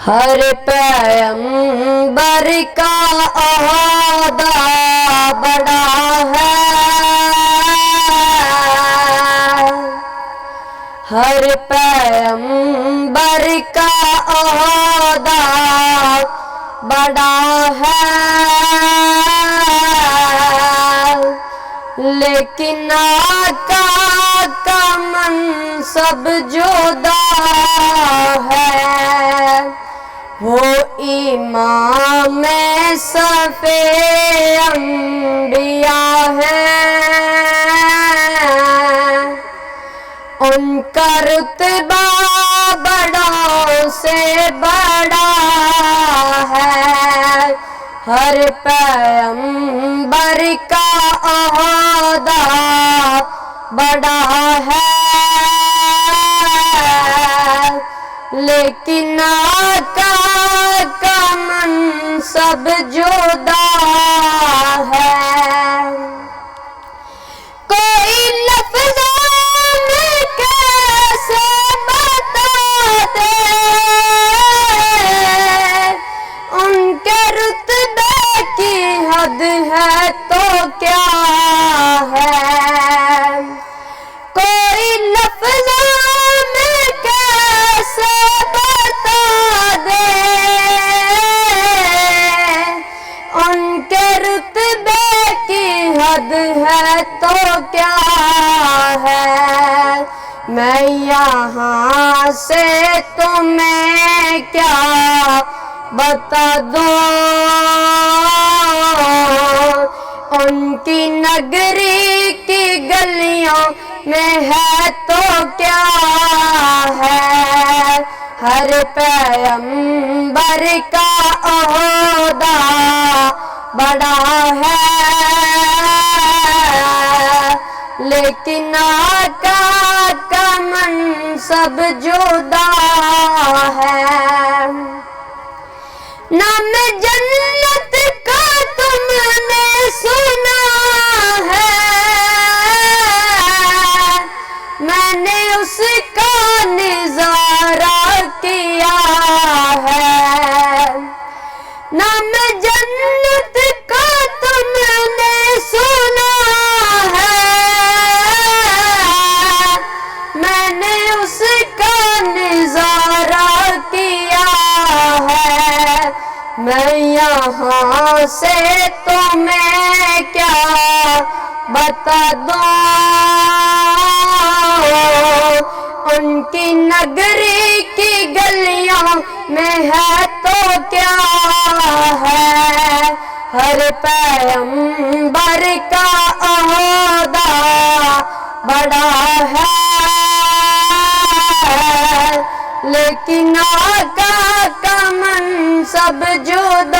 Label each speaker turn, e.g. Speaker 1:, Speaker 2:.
Speaker 1: ہر پیغمبر کا عہدہ بڑا ہے، ہر پیغمبر کا عہدہ بڑا ہے، لیکن آقا کا منصب جدا ہے، وہ امام صف انبیاء ہے، ان کا رتبہ بڑوں سے بڑا ہے، ہر پیغمبر کا عہدہ بڑا ہے، لیکن آقا کا منصب جدا ہے۔ کوئی لفظوں میں کیسے بتا دے ان کے رتبے کی حد ہے تو کیا ہے، کوئی لفظوں میں کیسے بتا دے ان کے رتبے کی حد ہے تو کیا ہے، میں یہاں سے تمہیں کیا بتا دوں، ان کی نگری کی گلیوں میں ہے تو کیا ہے، ہر پیغمبر کا عہدہ بڑا ہے، لیکن آقا کا منصب جدا ہے۔ نام جنت کا تم نے سنا ہے، میں نے اس کا نظارہ کیا ہے، نام جنت کا تم نے سنا ہے، میں نے اس کا نظارہ کیا ہے، میں یہاں سے تمہیں کیا بتا دوں، ان کی نگری کی گلیوں میں ہے تو کیا ہے، ہر پیغمبر کا عہدہ بڑا ہے، لیکن آقا کا منصب جدا